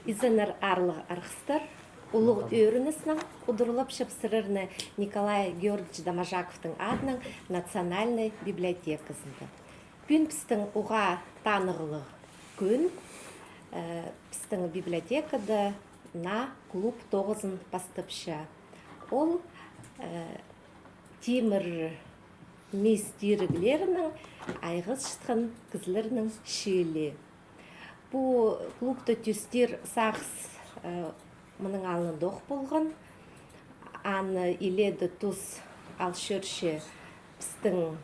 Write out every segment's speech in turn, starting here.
Изенер арлы архстар, улуг өрінісінің удырылып шыпсырырны Николай Георгиевич Домажаковтың адының национальной библиотекасында. Күн пістің уға танығылы күн, пістің библиотекада на клуб 9-ын бастыпшы. Ол темір мес деріглерінің айғыз шытқын кізлерінің шелі. Бұл клубта түстер сақс мұның алын доқ болған. Аны иледі тұз алшыршы пістің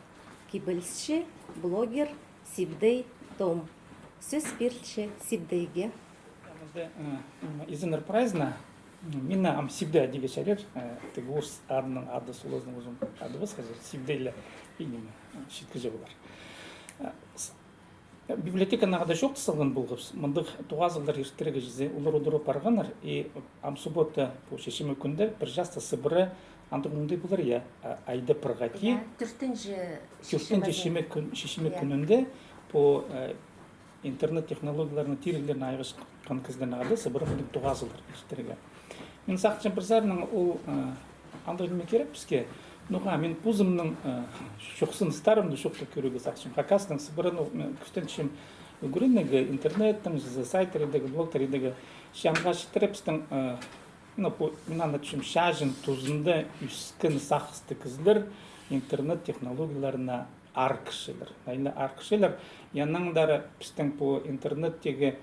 кебілші блогер Сибдей Том. Сөз берілші Сибдейге. Изенер праздна, мина ам Сибдей адиге шарер, ты горс адның ады солозның өзім ады біз қазір Сибдейлі енеме шеткіже болар. Библиотека нағада жоқ тысылған болғыз. Мұндық туғазылдар ертерегі жүзе ұлыр-ұдыры барғанар. И ам суббота по шешімі күнді бір жасты сыбыры андық мұндай болар, я айды пырғати. Түртінші шешімі күнінде по интернет технологияларының тирелерін айғыш қанқыздың ағады сыбыры мұндық туғазылдар ертерегі. Мен сақчын бір зарының ол андық неме керек бізге. Нуға, мен пузымның шоқсын старымды шоқты көруге сақшым. Хакасының сыбырын күстеншім үгірінегі интернеттің, сайттарыдегі, блогтарыдегі шамға шытырыпстың мен анда түшім шажын тұзында үскін сақысты кізлер интернет технологияларына аркышылар. Найлы аркышылар, янаңдары пістің по интернеттегі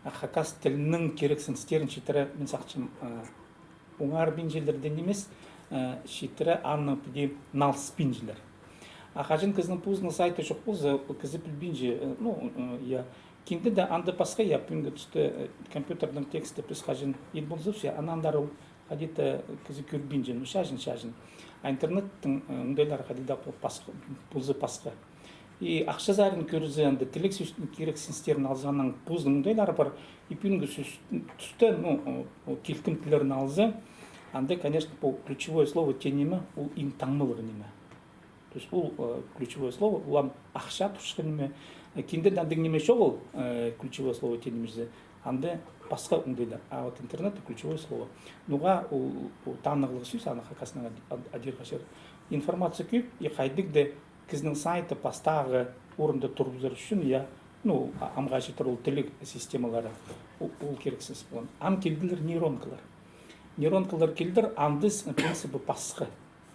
хакас тілінің керексін стерін шетірі мен сақшым оңар бенжелерден емес, шитірі анны піде нал спинжілер. Ақажын кізінің пұзының сайты жоқ бұзы, кізі білбенже, я кенді де анды пасқа я пүнгі түсті компьютердің тексті піс қажын ел болзывшы, анандары қадеті кізі көрбенже, шажын. А интернеттің ұндайлары қадеда пұзы пасқа. И ақша зарын көрізі анды тілек керексінстерін алзанның пұзының ұндайлары бар, и пүнгі түсті келкім тілерін алзы, анда, конечно, ключевое слово тенеме, ол им таңмылығы неме. То есть, ол ключевое слово, олам ақша тұшқы неме. Кенде дандың неме шоқ ол ключевое слово тенемезе, анда басқа ұңдайлар. А вот интернетте ключевое слово. Нуға ол таңнығылығы сүйс, аны қақасынан адер қашыр. Информация көйіп, қайдық де кізінің сайты пастағы орында тұрғызар үшін, амға жетір ол тілік системалары, ол керексіз болған. Ам келділер нейронкалар. Нейронкалар келдір, андыс принципі пасқы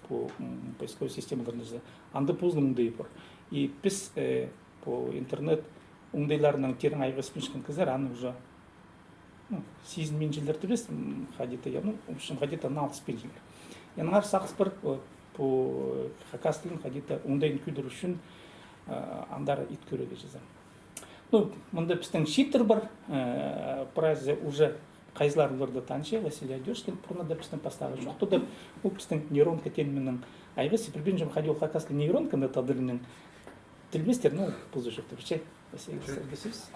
по поисковой системаларында. Анды пұзның ұңдайы бар. И біз по интернет ұңдайларының терін айғыз піншкен кізер, аны уже сезін менжелер түбес, қадеті налыс пенжелер. Янғар сақыс бір по хакастылың қадеті ұңдайын көдір үшін андары ит көреге жазам. Мұнда біздің шиттер бар, прайзы уже қайзыларларды танышы, Василий Одешкин, пұрнада біздің пастағы жоқты да, ол біздің нейронка терминінің айғы сепілбен жым қадеу хакаслы нейронканы тадырының тілместер, бұлзы жоқты бірші. Василий Сергесіз.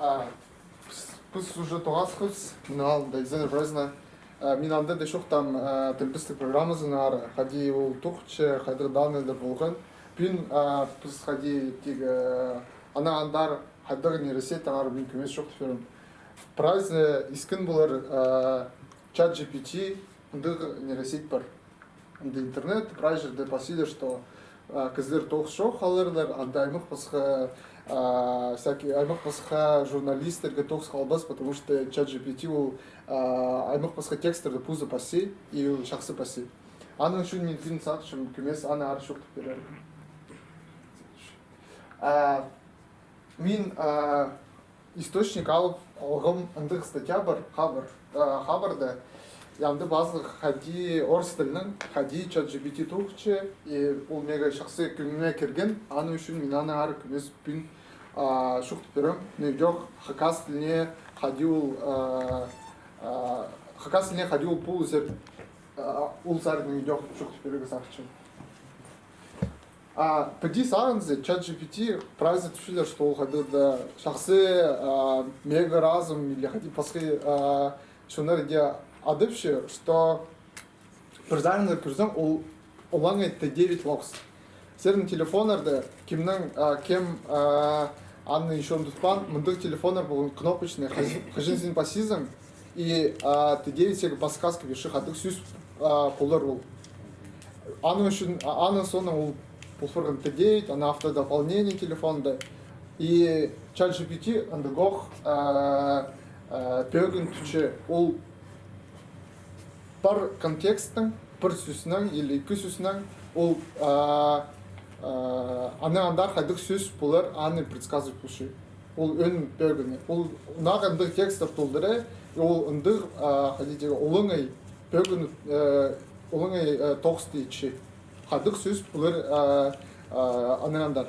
Біз уже тоғасқыз, мен Изенер праздна. Мен анда да шоқтам тілбістік программазын ары, қади ол тұқчы, қадыр данылар болған. Біз қади ана андар қадыр нейросет ары мен көмес шоқты ферім. Праздны искін болар чат GPT, ұндығы нейросет бар. Ұнды интернет, прайжырды пасилер, что кізлер тоғыз шоқ қалырлар, анда аймық басқа журналистерге тоғыз қалбас, потому что чат GPT ол аймық басқа текстерді пузы паси и шақсы паси. Аның үшін мен филм сақшым көмес, аны ары шоқты берер. Мен источник алғым ындық статья бар, хабарда. Янды базылық қади орыс тілінің, қади чат GPT тұқчы, ол мега шақсы күніне керген, аны үшін мен аны ары көмес бүн шуқты берем. Жоқ, хакас тіліне қади ол пул зер, ол зардың жоқ шуқты берегі сақчым. Пәді сағынызы, чат GPT прайзы түшілер, что ол қадырда шақсы мега разым, или қади пасқы шонар де адыпшы, что бірзарындар көрсем, олаң етті 9 локс. Сердің телефонарды кем анны еще тұтпан, мұндық телефондар болын кнопочный, қажынсын пасизм, и Т9 сега подсказка виши хадык сүз пулар ул. Аны үшін аны соны ул пулфырган Т9, ана автодополнение телефонда и ChatGPT андыгох пөгін түче ул бір контекстің бір сүзнің или екі сүзнің ул аны андар хадык сүз пулар аны предсказывать пуши. Ул өн пөгіні. Ул нақ ындық текстер толдыры, ул ындық хадидегі олыңай пөгіні олыңай тоқсты ичи. Хадык сүз пулар аны андар.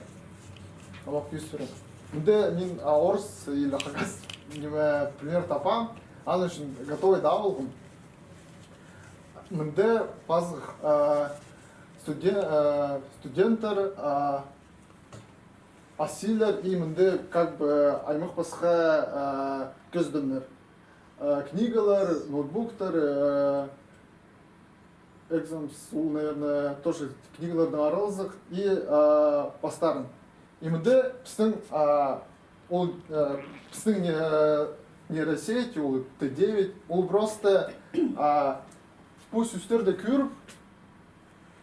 Амақ күйіз сүрін. Мұнда мен орыс или хакас пример тапам, аны үшін готовый да болғым. Мұнда базық студенттер асилер и мұнда как бы аймақ басқа көздімдер. Книгалар, ноутбуктар, экзамс, наверное, тоже книгалардың аралызық и бастарын. И мұнда біздің нейросеть, ол Т9, ол просто bu süslerde kür,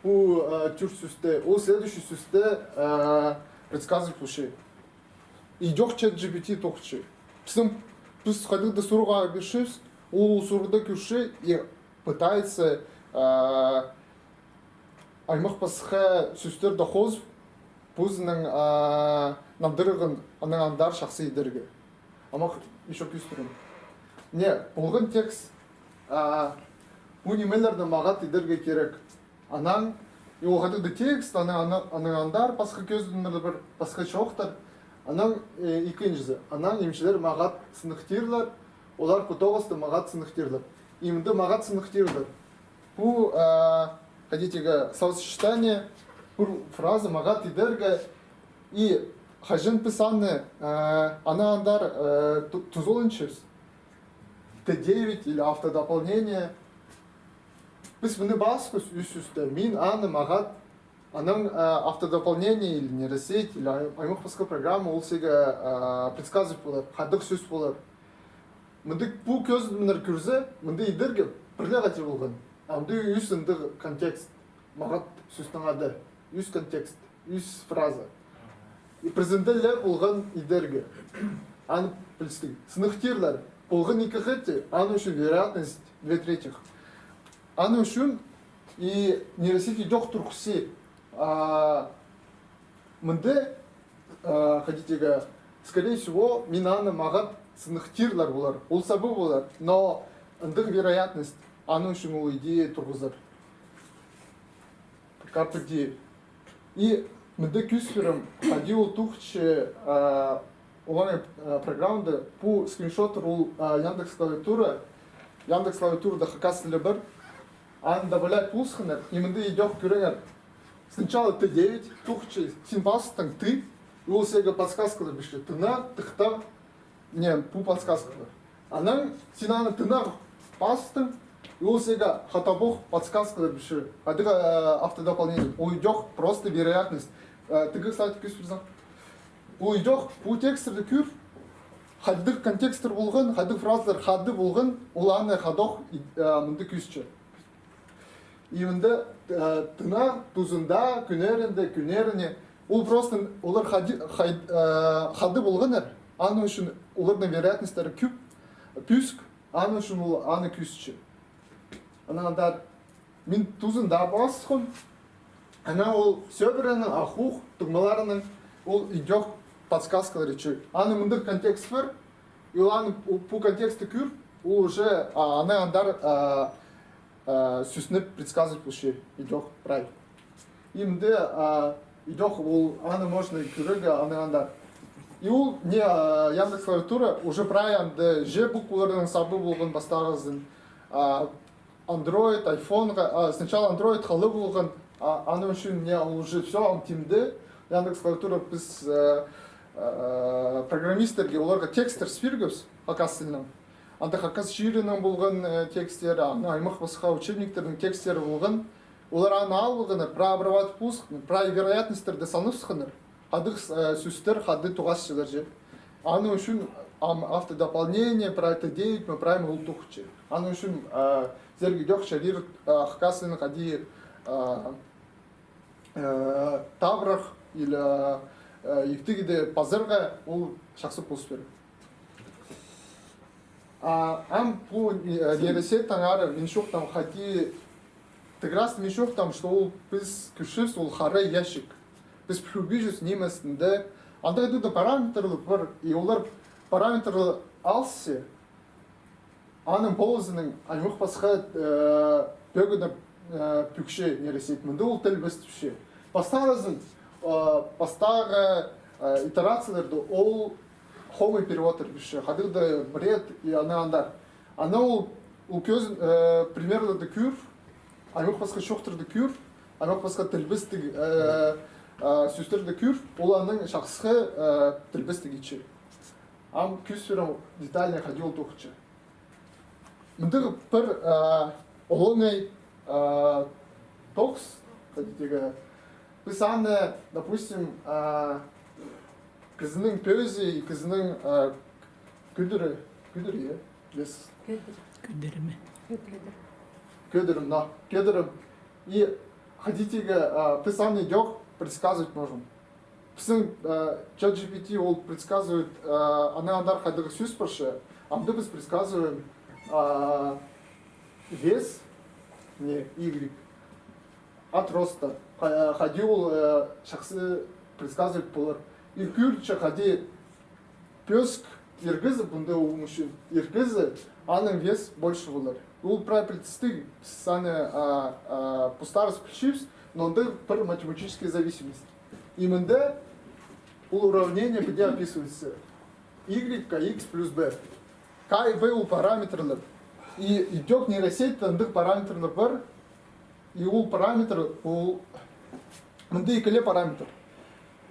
bu Türk süste, o следующий süste предсказывает уши. И жоқ ChatGPT тоқчы. Біз ходилда суруға бешіз, ол суруда күші и пытается аймақ басқа süsтерді қозып, бұзының намдырығын анаңандар шақсы едерге. Амақ еще күстірім. Не, болғын текст bu nimelerden mağat iderge gerek. Anan, o kadar tекст, ananlar başka gözünde bir başka çoktur. Anan ikincisi, anan imşiler mağat sınıhtirler, olar kutoğusta mağat sınıhtirler. Именно мағат сынықтырды. Bu хотите словосочетание, фраза мағат идерге и хажин писаны, она андар тузолынчыз. Т9 или автодополнение. Біз мұны басқыз үсті, мен аны мағат, аның автодополнение или нейросеть, или аймақ басқа программа ол сега предсказывать болар, хадық сөз болар. Мұнды бұл көзімдер көрзе, мұнды идерге бірлі ғати болған. Мұнды үс үнді контекст, мағат сөздің ады, үс контекст, үс фраза. И презентелер болған идерге. Аны білістік. Сынықтерлер болған екі ғетте, аны үшін вероятность 2/3. Аны үшін и нейросети жоқ тұрқысы. Мұнды, хотите, скорее всего, мен аны мағат сынықтерлер болар, ол сабы болар, но ындық вероятность аны үшін ол идея тұрғызар. Карпыде. И мұнды күсперім, хади ол тұқчы оланы программды, бұл скриншоттар ол Яндекс клавиатурада хакасылы бір, аны добавлять пулсхыныр, и мұнды идех көріңер. Сначала Т9, тұқчы, сен басыстың ты, и ол сега подсказкалар біші. Тына, тықта, не, бұл подсказкалар. Аның, сен аны тына басыстың, и ол сега хатабох подсказкалар біші. Адыға автодополнение. Ол идех просто вероятность. Тыгы слайды күс бірзан. Ол идех, бұл тексттерді көр, хаддық контекстер болған, хаддық фразалар хадды болған, ол аны хадох мұнды күсчі. И мұнды тына, тузында, күнеріне, ол просто олар хадды болғаныр, аны үшін олардың вероятностары күп, пүск, аны үшін ол аны күсчі. Анағандар, мен тузында басқым, ана ол сөбірінің, ахух, тұғмаларының, ол идех подсказкалар ечі. Аны мұндық контекст бар, и ол аны по контексті күр, ол уже анағандар сүсніп предсказывать бұшы идех прай. И мұнды идех ол аны можно күрігі анағандар. И ол не Яндекс клавиатура уже прай анды же букваларының сабы болған бастағызын. Android, iPhone, сначала Android халы болған, аны үшін не уже все, он тимді. Яндекс клавиатура біз программистерге оларға текстер сфергіз хакасылының. Анда хакас жирінің болған текстері, аймақ басқа учебниктердің текстері болған, олар аны алғаныр, прообразовать пусқыныр, вероятностерді санып сықыныр. Хадық сөстер, хады туғас жылар же. Аны үшін автодополнение, проекты дейт, мы правим ултухче. Аны үшін зерги жоқ шарир хкасын хади таврах или ихтигиде пазырға ол шақсы пұлспер. Ам по нейросеть таңары меншоқ там хади тіграс меншоқ там, что ол біз күшіс ол хары ящик. Біз пробежус немесінде анда да параметрлы бар, и олар параметрлы алсы, аның полозының аймақ басқа бөгіні пүкше нейросеть, мұнда ол тіл біз түше. Бастағы итерацияларды ол хомый переводтер бүше. Хадырды бред и аны андар. Аны ол көз примерларды күр, аймақ басқа шоқтырды күр, аймақ басқа тіл бізді сөздерді күр, ол аның шақсығы тіл бізді кетші. Ам күстерім детальный ходил тоқчы. Мұндағы бір олоңай тоқс, біз аны, допустим, кізінің пөзі и кізінің күдірі, Кедером. И хотите, писание идет, предсказывать можем. Писан ChatGPT он предсказывает, она андар ходил сюз проще, а мы без предсказываем вес, не Y, от роста. Ходил шахсы предсказывать полар. И кюрча ходи пёск иргызы бунда у мужчин. Иргызы, аның вес больше болар. Ол правительствы саны пустарыс включивс, но он бір математическая зависимость. Именно уравнение, где описывается y к x плюс b. К и v у параметрлар. И идет нейросеть, тандых параметрлар бар, и у параметр, у мында икеле параметр.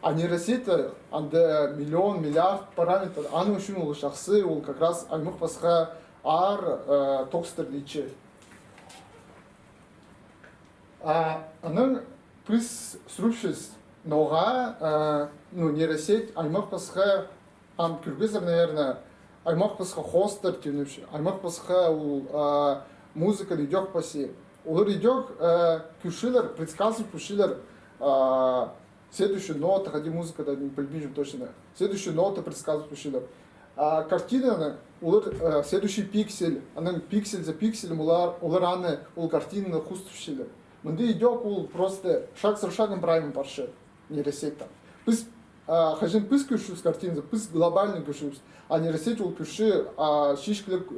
А нейросеть, анда миллион, миллиард параметр, аны үшін ол шақсы, ол как раз аймақ басқа ар токстер дейче. Аның біз срубшыз ноға, нейросеть аймақ басқа ам күргізір, наверное, аймақ басқа хостер тенуші, аймақ басқа ол музыка идет паси. Олар идет күшілер, предсказывать күшілер следующую ноту, ходи музыка, да не полюбим точно. Следующую ноту предсказывать күшілер. Картина, олар следующий пиксель, аның пиксель за пикселем, олар аны, ол картинаны хустушілер. Мында идет ол просто шаг за шагом правим парше нейросеть там. Біз хажин біз күшіміз картинаны, біз глобальный күшіміз, а нейросеть ол күші шишкілік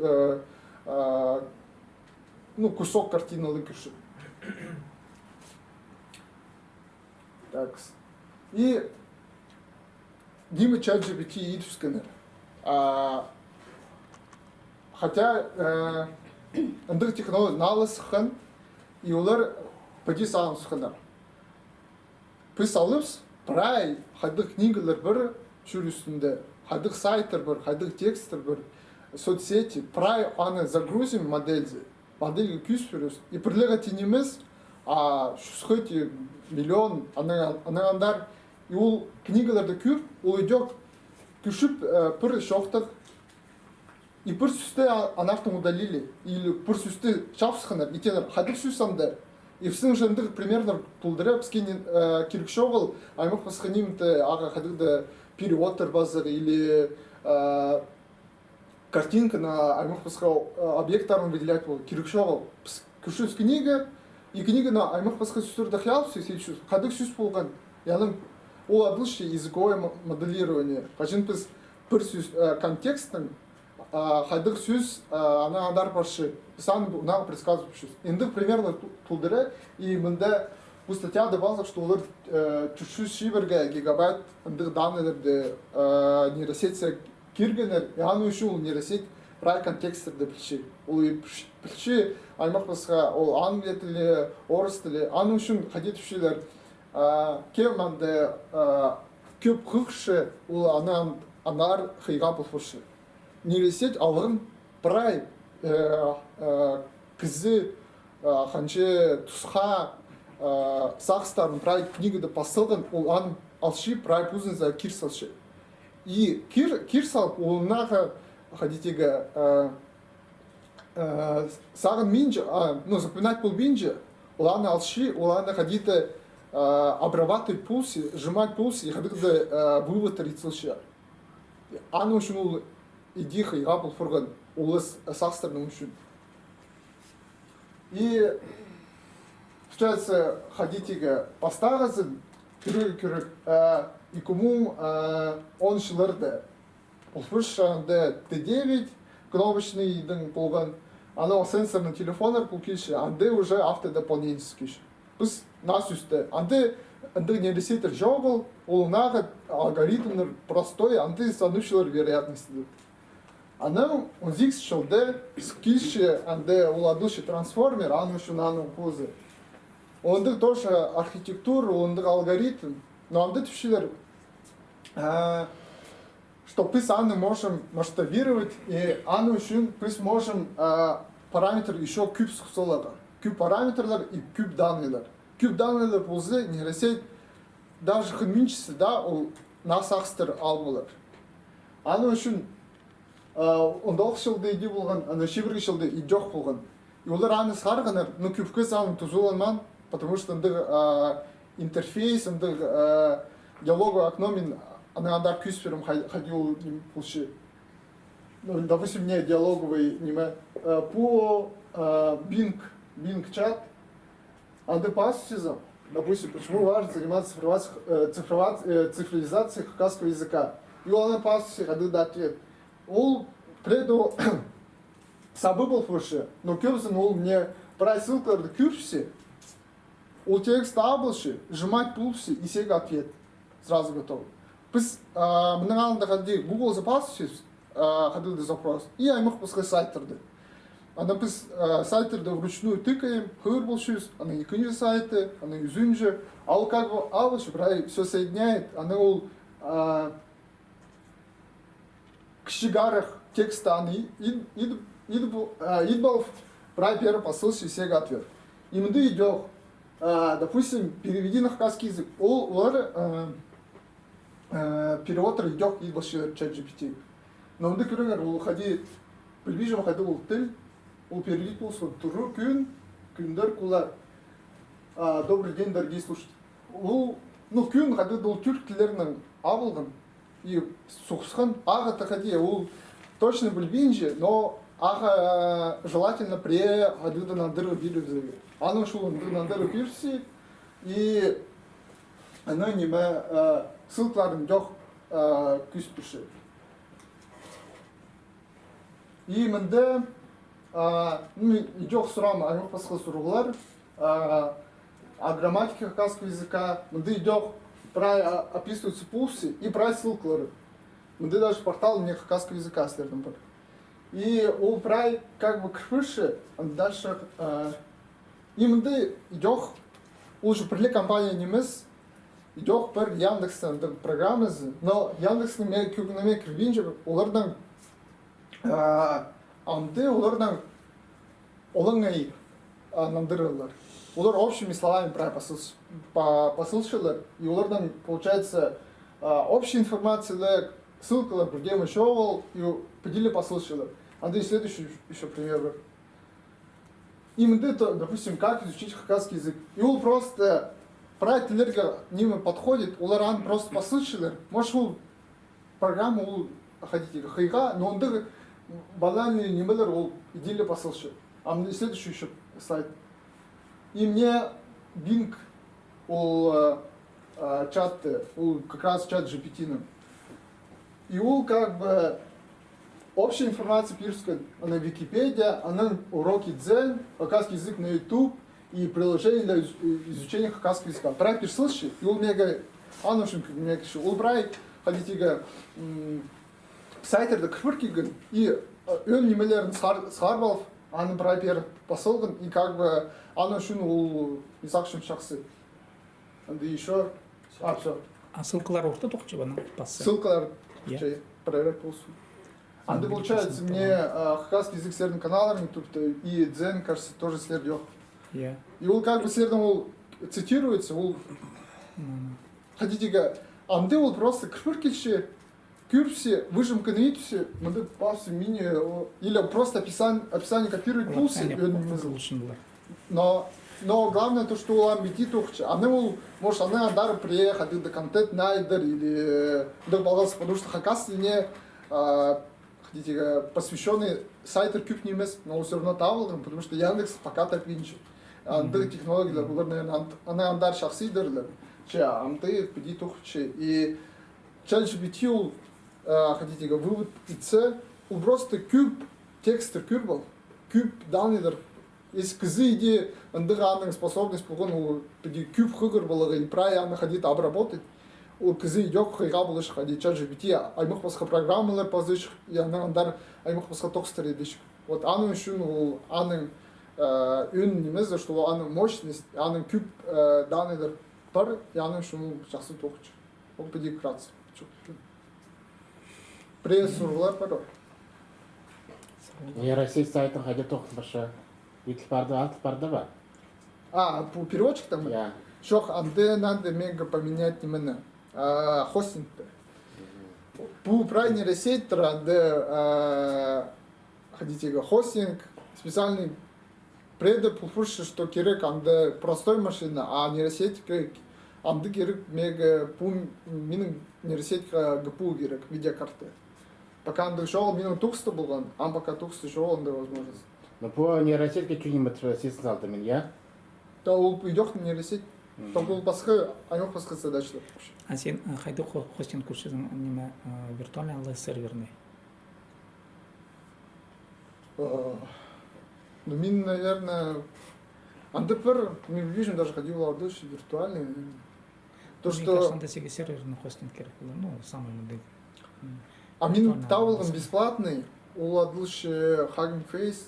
кусок картиналы күші. Так. И Дима ChatGPT и сканер. Хотя андыр технология налысыхан, и олар поди саған сұханар. Біз алыпс, прай, хайдық книгалар бір жүр үстінде, хайдық сайттар бір, хайдық текстер бір, соцсети, прай аны загрузим модельді, модельге күз беріз, и бірліға тенеміз, шүсқыти миллион, анағандар, и ол книгаларды күр, ол идет күшіп бір шоқтық, и бір сүсті анақтың удалили, или бір сүсті шапсықынар, и тенер, хайдық сүс андар. И всың жындық примерно пулдыры, піскенен керекші оғыл, аймақ басқанимді аға хайдықда переводтар базар, или картинка на аймақ басқа объекттарын выделять бол, керекші оғыл. Күшіс книга, и книга на аймақ басқа сүстерді қиялсы, хайдық сүс болған, яның ол адылшы языковое моделирование. Қажын біз бір сүс контекстің, хайдық сүз ана адар баршы, саны нағы предсказывать жүз. Енді примерно тұлдыры, и мында бұл статьяда базар, что олар 300 шиберге гигабайт ындық даныларды нейросетия киргенер, и аны үшін ол нейросет прай контексттерді білші. Ол білші аймақ басқа, ол англия тілі, орыс тілі, аны үшін қадет үшілер кем анды көп қықшы, ол анар қиға бұлфыршы. Нейросеть алғын прай кізі қанче тұсқа сақстарын прай книгада посылған, ол ан алшы прай пузын за кир салшы. И кирсал улнаха ходите саган минджи, ну запоминать пол минджи, улана алши, улана ходите обрабатывать пульсы, сжимать пульсы и ходите вывод рицелща. Аны үшін ол идиха и гапыл фурган улыс сахстерным үшін. И получается ходите постаразын күрек и кому он шылырды. Олфышанды Т9 кнопочный дың болған, анау сенсорный телефондар бұл кеші, анды уже автодополнение кеші. Біз нас үсті, анды нейросетер жоғыл, олынағы алгоритмнер простой, анды санушылар вероятности дұд. Анау 10 жылды кеші анды оладушы трансформер, аны үшін аны көзі. Онды тоже архитектура, онды алгоритм, но анды түшілер, что мы сами можем масштабировать, и аны үшін мы можем параметр еще куб сұқсылығы. Куб параметрлар и куб данныйлар. Куб данныйлар болсы нейросеть даже хынминчісі да, ол насақстыр ал болар. Аны үшін ондалық жылды иде болған, аны шебіргі жылды идеоқ болған. И олар аны сарғанар, но кубке саны тұзуыланман, потому что интерфейс, диалоговое окно мен андар кюспером ходил пулши. Ну, допустим, мне диалоговый по Bing чат, ады пассизом, допустим, почему важно заниматься цифровизацией хакасского языка. И он пассизи ады датет. Он преду сабыбыл пулши, но кюрсен он мне просил арды кюрси, он текст абылши, сжимать пулси и сега ответ. Сразу готов. Біз мұның алында қадей Google запасыз ходили запрос, и я аймақ пысқай сайттарды. Ана біз сайттарды вручную тыкаем, хыр болшыз, ана екінші сайты, ана үзінжі. Ал как бы алышы, брай, все соединяет, ана ол кішігарых тексті аны идбалов, брай первый посылшы сега ответ. Имды идет, допустим, переведи на хакасский язык, олар переводтар идет и больше чат GPT. Но он декорер, он ходит, приближим ходил в тыл, он переведет полосу туру күндер кулар. Добрый день, дорогие слушатели. Ну күн ходил до тюрк тілерінің авылған и сухсхан ага таходи, он точно был бинжи, но ага желательно при ходил до надыру бирюзы. Оно шло на надыру пирси и оно не ссылкаларын жоқ күспіші. И мінді жоқ сұрам, аймақ басқа сұрғылар, грамматика хакасского языка, мінді жоқ описываются пульсы и про ссылкалары. Мінді даже портал мне хакасского языка следом бар. И ол прай как бы крыши, дальше и мінді жоқ, уже приле компания немес, идет per Яндекстен программасы, но Яндекстен мен күгінеме кіргенше олардан анды олардан олыңай нандырылар. Олар общими словами посылшылар, и олардан получается общая информация, ссылкалар, где мы шоу, и подели посылшылар. Анды следующий еще пример. Им это, допустим, как изучить хакасский язык. И он просто проектілерге неме подходит, олар просто послышали, может ол программа ол хотите хайга, но он банальные немелер ол идеально послышал. А мне следующий еще сайт. И мне Bing ол чат, ол как раз чат GPT. И ол как бы общая информация пишется на Википедия, она уроки дзен, хакасский язык на YouTube. И приложение для изучения хакасского языка. Брай перслыши, и он мне говорит, анушин мне говорит, он брай, ходите, сайтер да крпырки, и он немелерн схарбалов, аны брай пер посылган, и как бы анушин ол исакшин шахсы. Да еще, все. А ссылкалар орта тоқчы бана пассы? Ссылкалар, проверять полсу. Анды получается, мне хакасский язык сердным каналами, и дзен, кажется, тоже следует. И он как бы следом цитируется, хотите, анды он просто крпыркиши, кюрсе, выжимка на итусе, мы тут пассу мини, или просто описание копировать пулсы, но главное то, что у амбити тухче. Может, она андар приехать, до контент найдер или добавился, потому что хакас не хотите посвященный сайтер кюб не мест, но все равно тавлом, потому что Яндекс пока так винчит. Андыр технологии, наверное, она андар шахсидер, че, амты пойди тухче и ChatGPT хотите вывод ИЦ, просто кюб текстер кюбал, кюб данныдер. Если кызы иди андыганның способность погон у тоді кюб хыгыр балыгы правильно ходить обработать, у кызы идёк хайга булыш ходить ChatGPT, аймық басқа программалар позыш, и она андар аймық басқа токстер едиш. Вот аның үшін ол аның үн немезді, что аның мощность, аның кюб данныдер бар, и аның үшін ол жақсы тоқчы. Ол тоді кратсы. Пресс-сурлар бар. Нейросеть сайтын қайда тоқтын башы? Алтып барды ба? По переводчик там? Я. Шох, анды надо мега поменять именно хостинг-то. По правильной нейросети, анды хотите хостинг, специальный предопуфурши, что кирек анды простой машина, а нейросеть анды кирек мега по минус нейросеть гпу кирек видеокарты. Пока анды шел минус тухста был, а пока тухста шел анды возможность. Но по нейросетке что-нибудь сесть салды мен, я? Да, ол идёт на нейросеть. Там был басқа, аймақ басқа задачалар. А сен қайда хостинг көрседің неме виртуальный алды серверный? Ну, мен, наверное, андепер, мы видим, даже ходил лардыш виртуальный. То, что... Мне кажется, серверный хостинг керек, ну, самый модный. А мен тавылым бесплатный, у ладыш Hugging Face,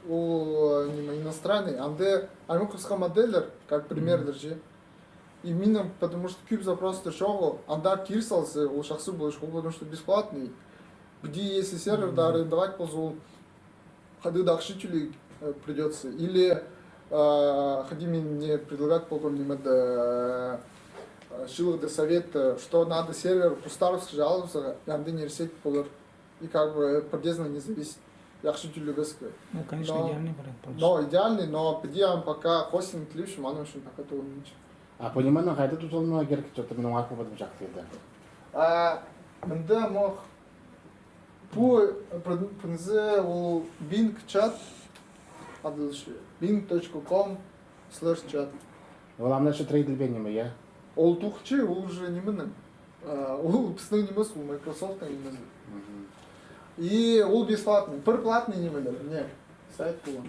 у иностранный, анде аймақовская моделер, как пример держи. И мином, потому что куб запрос шоу, анда кирсался, у шахсу был школ, потому что бесплатный. Где если сервер да арендовать позу, ходы дахшители придется. Или ходи мне предлагать полком да шилых до совета, что надо сервер по-старому жаловаться, и анды нейросеть полар. И как бы подъездно не зависит. Я хочу любезка. Ну, конечно, идеальный вариант. Но идеальный, но подъем пока хостинг лишь, мано еще пока то ничего. А понимаю, қайда тұтылмауға керек, что-то менің арқы бадым жақты еді. Мында мох по принзе у Bing чат адылшы bing.com/chat. Ол амна еще трейдл бенеме, я? Ол тухчы, ол уже неменің. Ол пісінің немес, ол Microsoft немес. И ол бесплатный, бір платный немелер, не, сайт болған.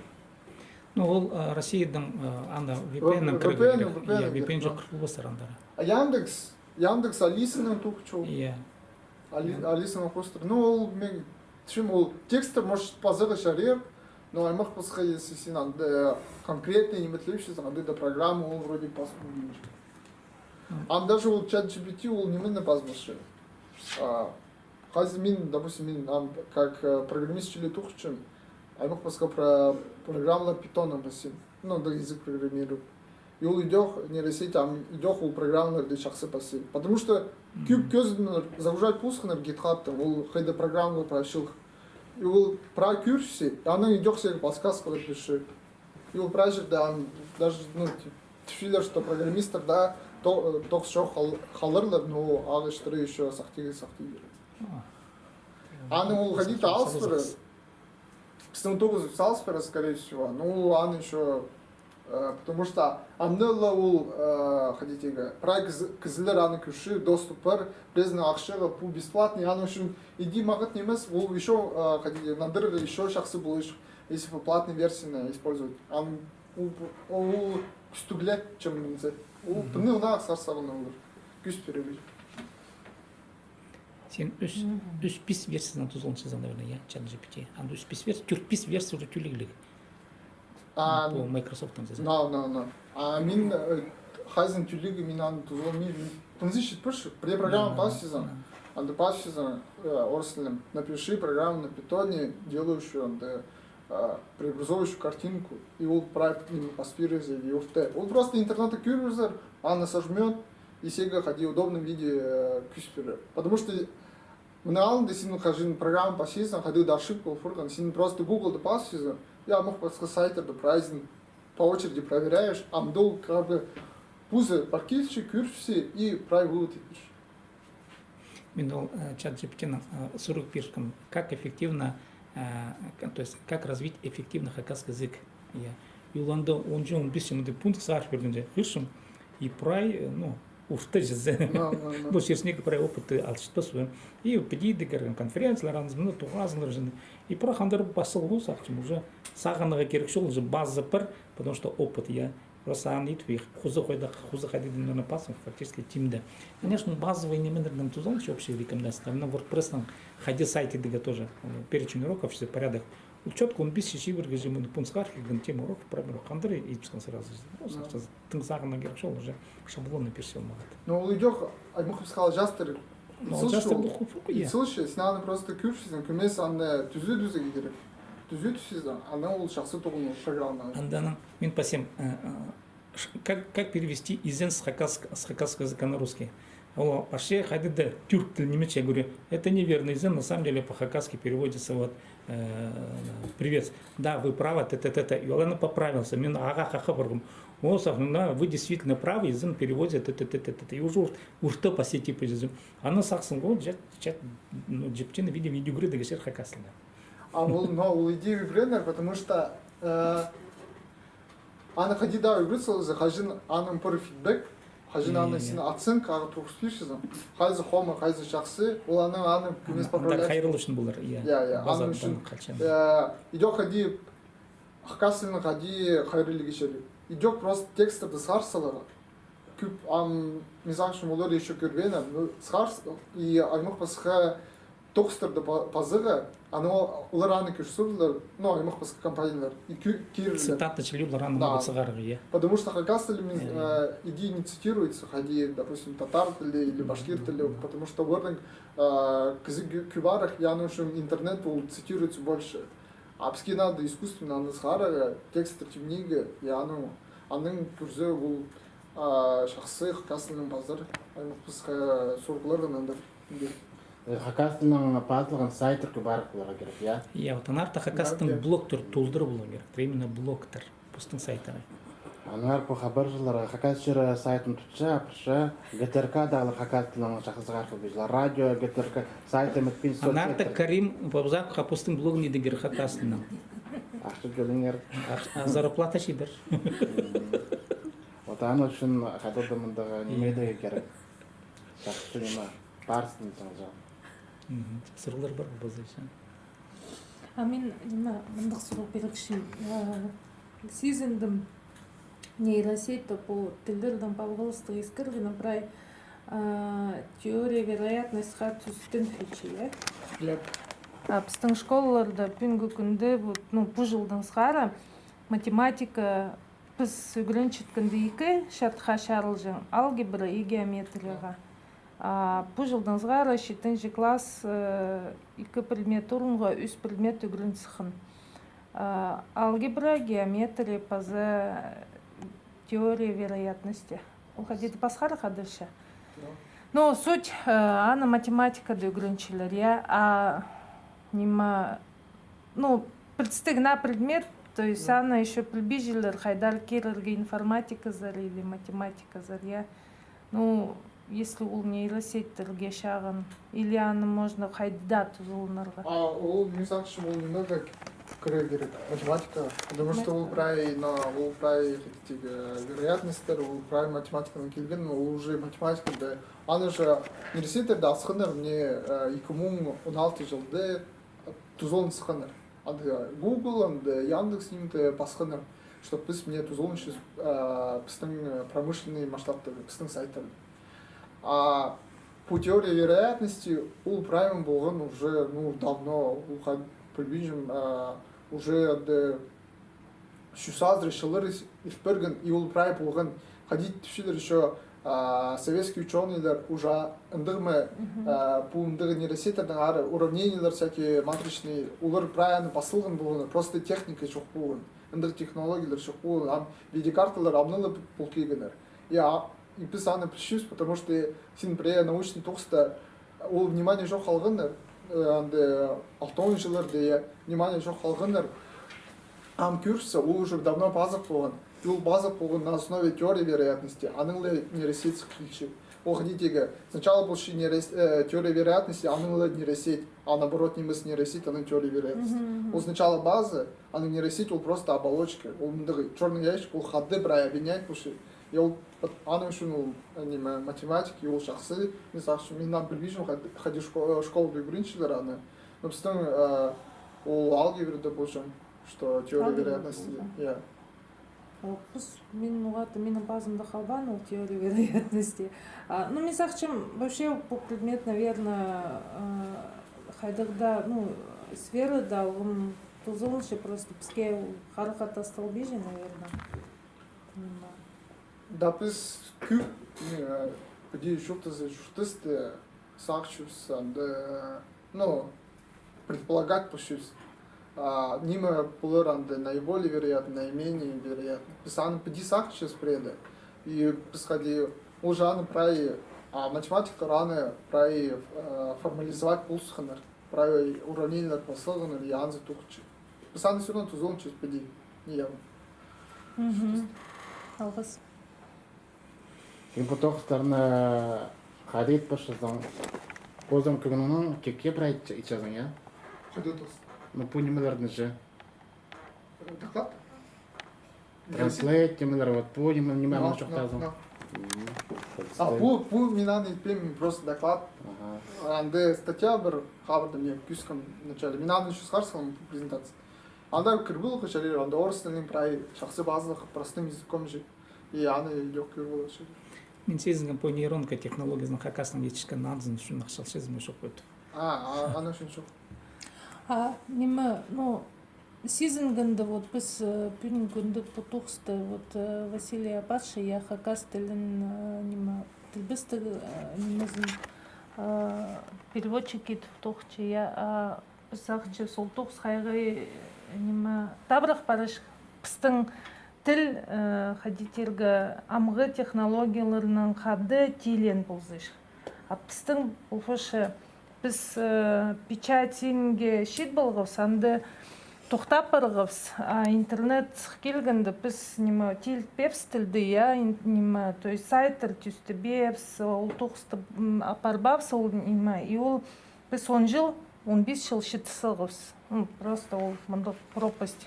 Ну, ол Россиядан анда VPN-нің кіргі керек. VPN жоқ кіргі болсар андары. А Яндекс Алисаның тухчу. Иә. Алисаның хостер. Ну, ол мен, чем ол текстер может позыры шарер, но аймақ басқа, если сен анда конкретный неметлеуші, анда да программу ол вроде пасму. Анда же ол ChatGPT ол немені пазбашы. Қазір мен, допустим, мен как программист чили тухчым, аймақ басқа про программалар питоном басым, ну, да язык программирую. И ол идёх нейросеть, идёх ол программаларды шақсы басым. Потому что куб көзін загружать пусқанар GitHub-тан, ол хайда программалар прошил. И ол про курсе, она идёх себе подсказкалар пишет. И ол прожир, да, даже, ну, тфилер, что программистер, да, ток шо халырлар, но ағыштыры еще сақтиги. Аны ол ходит Алспера, пистон тогу Алспера, скорее всего, ну, аны еще, потому что аннелла ол, ходите, проект кызылер аны күші, доступар, презна ақшыға пу бесплатный, аны үшін иди мағыт немес, ол еще, ходите, надырғы еще шақсы болыш, если по платной версии использовать. Аны ол күстугле, чем нельзя. Ол пыны ұна ақсарсағын олар, күст перебір. Сен үс пис версиясынан тұзылынсыздан, наверное, я, ChatGPT. Анда үс пис версия, түрк пис версия уже түлігілік. По Microsoft-тан зазы. No. Мен хайзен түлігі мен аны тұзылы мен пынзы шетпірші, при программа пассизан. Анда пассизан, орслем, напиши программу на питоне, делающую, анда преобразующую картинку, и он правильно аспирует и уфте. Он просто интернет-кюрзер, она сожмет, и сега ходи в удобном виде кюспера. Потому что Мына алында сен кажин программа пасисың, ходил ошибку фурган, сен просто Google пасисың, я мог подсказать сайтерды прайзын по очереди проверяешь, а мдол как бы пузы паркивши, кюрши и прай вывод ипиш. Мен ол чат GPT-ның сұрақ бершкім, как эффективно, то есть как развить эффективно хакасский язык. Юланда 10-15 пункт сағаш бергенде қыршым, и прай, ну, уфты жүзі. Бұл шерсінекі прай опыты алшытпы суы. И педиді кәрген конференцияларыңыз, мұны туғазылар жүзі. И прай қандар басыл бұл сақчым, уже сағаныға керек шол, уже базы пір, потому что опыт, я просто анит их хузы ходили на пасом фактически тимда. Конечно, базовые немедленно тузон, что общие рекомендации. На WordPress ходи сайты дига тоже перечень уроков, все порядок. Четко он без шибер режима пунктскар, как тема уроков, пробел хандры и пускай сразу. Ты саган на шел уже шаблон написал магат. Но у идёх, а мы сказал жастер. Ну, слушай, снаны просто кюршизм, кумес анне түзү керек. Түзү түзү, ана ол шахсы тугун программа. Анданың мен пасем, как перевести изен с хакасского языка на русский? Вообще, ходит тюрк немецкий, я говорю, это неверно изен, на самом деле по-хакасски переводится вот привет. Да, вы правы, т-т-т-т. И он поправился. Мен ага-ха-ха, вы действительно правы, изен переводит т-т-т-т. И уже урта по сети позицию. Она саксын год, джептина видео видеогры дагашер хакаслина. А ол идея бренер, потому что ана ходида выбросил, хажин анам пор фидбэк, хажин ана син оценка ага турспишизм, хайзы хома, хайзы шахсы, ол ана кумес поправляет. Да, хайрыл үшін бұлар, иә, ана үшін идёт ходи хакаслина ходи хайрылы кешели. Идёт просто тексттерді сарсалыға. Күп мизаншым олар еще көрбені, сарс и аймақ басқа токстерді пазыға, олар аны көрсөрлер, ну, аймақ басқа компаниялар, и кирилер. Цитаты чили олар аны бацыгарғы, Потому что хакастылымен идея не цитируется, ходи, допустим, татар тілі или башкир тілі, потому что олардың күбарах, яны үшін интернет ол цитируется больше. А бізге надо искусственно аны сғарығы, текстер темнегі, и аның күрзі ол шақсы хакастылының базар, аймақ басқа сорғылардың андыр. Хакастының пазлығын сайтерге барық болуға керек, я? Я вот анарта хакастың блоктер толдыры болу керек, именно блоктер, пустың сайттары. Анар по хабар жылары хакастчыры сайтын тұтшы, апыршы, ГТРК дағылы хакастының шақысы ғарқы бейжілі, радио, ГТРК сайты мүтпен соцсеттер. Анарта Карим бабзақ хапустың блогын едігер хакастының. Ақшы көліңер. Зарплата шибір. Отаны үшін қатылдымындағы немейдігі керек. Шақсы нема барсын жаңа. Сұрғылар бар бұзы үшін. Мен мындық сұрақ берекшім. Сезіндім нейросеть по тілдердің павғылыстық ескірген, прай теория вероятностьға түстін фичі, біздің школаларда бүгінгі күнде бұл жылдың сғары математика біз үйреншіткенде екі шартқа шарылжың алгебра и геометрияға. Бұл жылдың сғары 7-ші класс 2 предмет орынға 3 предмет үйренсіқын. Алгебра, геометрия, паза, теория вероятности. Ол қадеді басқары қадыршы. Но суть ана математикада үйреншілер, я, предстигна предмет, то есть ана еще приближілер, хайдар керерге информатика зар или математика зар, я. Если ол нейросеттерге шағын, или аны можно хайда тұзылынарға. Ол мисақшым ол немного көрі керек, математика, потому что ол прай вероятностер, ол прай математиканың келген, ол уже математикада, аны же нейросеттерді асқыныр, мне 2016 жылды тұзылын сықыныр. Google, Яндекс немді басқыныр, чтобы біз мне тұзылын үшін біздің промышленный масштабтары, біздің сайттары. А по теории вероятности ол правильно болған уже давно приближим уже до шусазры шылыры исперген и ол правильно болған ходить түшілер еще советские ученые уже ындығымы по ындығы нейросеттердің ары уравнениялар всякие матричные олар правильно басылған болған просто техника жоқ болған ындығы технологиялар жоқ болған видеокарталар амнылы бұл келгенер. И біз аны пришуз, потому что син при научный токста ол внимание жоқ қалғандар андай 60 жылдар де внимание жоқ қалғандар ам курсы ол уже давно база болған. Ол база болған на основе теории вероятности, аныңлы нейросеть включив. Ол ходитеге сначала был теория вероятности, аныңлы нейросеть, а наоборот не мысль нейросеть, аның теория вероятности. Ол сначала база, аның нейросеть ол просто оболочка. Ол мындығы черный ящик, ол хады брай объединять пуши. И ол аның үшін ол математик, и ол шақсы. Мен нам білбейшім, ходи школу бүйгіріншілер аны. Но біздің ол алгебрада болшым, что теория вероятности. Мен угаты менің базымда қалбан ол теория вероятности. Ну, мен сақчым, вообще бұл предмет, наверное, хайдырда, ну, сферада он тузылыншы просто бізге харақат астылбейже, наверное. Да, біз күп, где шутысты сақчус, ну, предполагать пошус. Нима полыранды наиболее вероятно, наименее вероятно. Писаны пяди сахчес преда. И писали уже аны праи, а математика раны праи формализовать пулсханер, праи уравнение посылганер и анзы тухчи. Писаны все равно тузон через пяди, не явно. Алғыс. Сен бұл тоқыстарына қадет башыздан, көзім күгінінің кекке бір айтчазың, я? Ходи тус. Ну, понималарны же. Доклад? Транслейт, темалар, вот понимал, не могу что тазом. Пу минаны пем просто доклад. Анде статья бір хабарда мне күскім начале. Минаны еще схарском презентация. Анда кірбыл қышалер, анда орыс тілінің прай шақсы базалық простым языком же. И аны лёг кірбыл қышалер. Мен сезінген по нейронка технологиясының қақасының етішкен нанзын үшін ақшал сезімі жоқ өті. Аны үшін жоқ. Неме, ну, сезінгінді вот біз бүгін күнді потуқсты вот Василий Апатшы, я хакас тілін неме, тілбісті немізін переводчик етіп тоқчы, я біз ақчы сол тоқс қайғы неме, табырақ барыш пістің тіл хадитергі амғы технологияларының қабды тейлен болзыш. Пістің ұлфышы біз печатинге шет болғыз, анды тоқтап барғыз, интернет келгенді біз неме телпепс тілді, я неме, то есть сайтер түсті бепс, ол тоқсты апарбапс, ол неме, и ол біз 10 жыл, 15 жыл шетісілғыз, просто ол мұндық пропасть.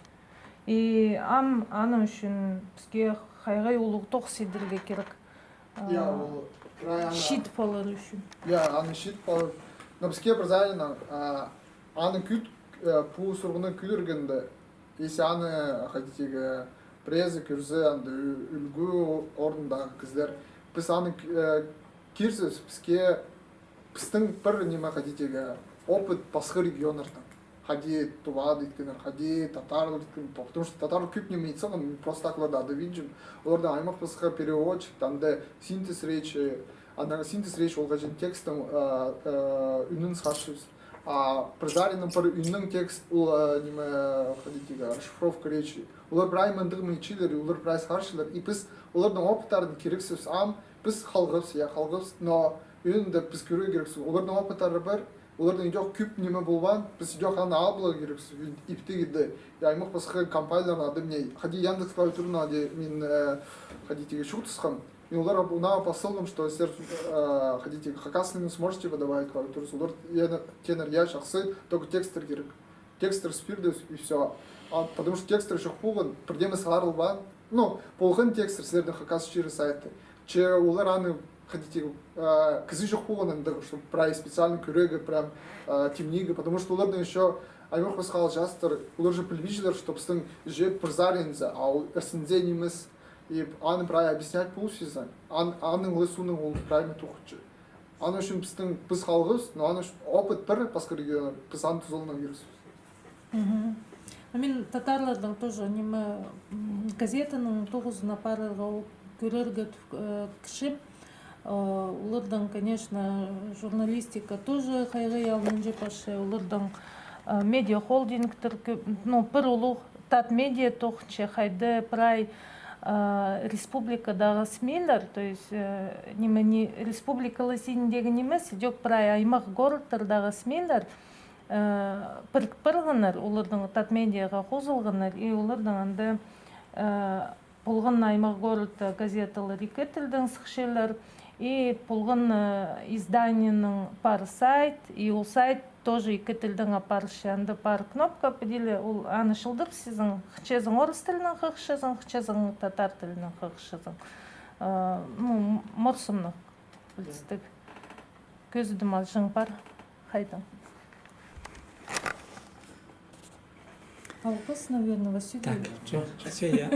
И аны үшін бізге қайғай олық тоқс едірге керек. Шит болар үшін. Аны шит болар. Но бізге бір зайына, аны күт, пу сұрғыны күліргенді, если аны хотитеге презі күрзі, анды үлгі орындағы кіздер, біз аны кирсіз бізге біздің бір неме хотитеге опыт басқы регионардан. Ходи тува дейткенер, ходи татар дейткенер, потому что татар күп неме етсің, мен просто такларда ады виджім. Оларда аймақ басқа переводчик, анда синтез речи, анда синтез речи олға жен текстің үнін сқашыз. Прозаринның бір үннің текст, ол неме ходитеге расшифровка речи. Олар бірай мындығымен чилер, олар бірай сқашылар. И біз олардың опыттарын керексіз, біз қалғыз, но үнді біз көру керексіз. Олардың опыттары бір, олардың жоқ күп неме болған, біз жоқ аны албыла керексіз, иптегеді. Аймақ басқа компайларын ады мне, ходи Яндекс клавиатурына ады мен ходитеге шуғытысқам. И олар уна посылғым, что сер ходите, хакасны сможете выдавать клавиатуру. Олар тенер я шақсы, только текстер керек. Текстер спирдес и все. Потому что текстер еще пуған, бірдемі сағарыл бан. Ну, полғын текстер сіздердің хакас ширы сайты. Че олар аны ходите, кізі жоқ пуған, чтобы править специально күрегі, прям темнигі. Потому что олардың еще аймақ басқалы жастар, олар же пілвижілер, чтобы сдің жеп бірзарензі, а әрсінде неміз. И аны прай объяснять пулсизан, аның лысуның ол прайме тухчы. Аны үшін біз қалғыз, но аны үшін опыт бір басқа регионар, біз аны тұзылынан керісіз. Мен татарлардың тоже неме газетаның тоғызына парыға көрерге кішіп, олардың, конечно, журналистика тоже қайғы ялының жепашы, олардың медиа холдингтер, ну, бір олық тат медиа тоқчы, қайды прай республикадағы смелер, то есть не республикалы синдегі немес, жоқ прай аймақ городтардағы смелер піргінір, олардың татмедияға қозылғыныр, и олардың анды болған аймақ город газеталы рекетілдің сықшелер, и болған изданиенің пар сайт, и ол сайт тоже екі тілдің апарышанды пар кнопка педиле, ол анышылдыр сізің хчезің орыс тілінің хықшызың, хчезің татар тілінің хықшызың. Морсымны білістік. Көзідім алжың бар, қайдың. Алғыс, наверное, Василий. Так, все, я.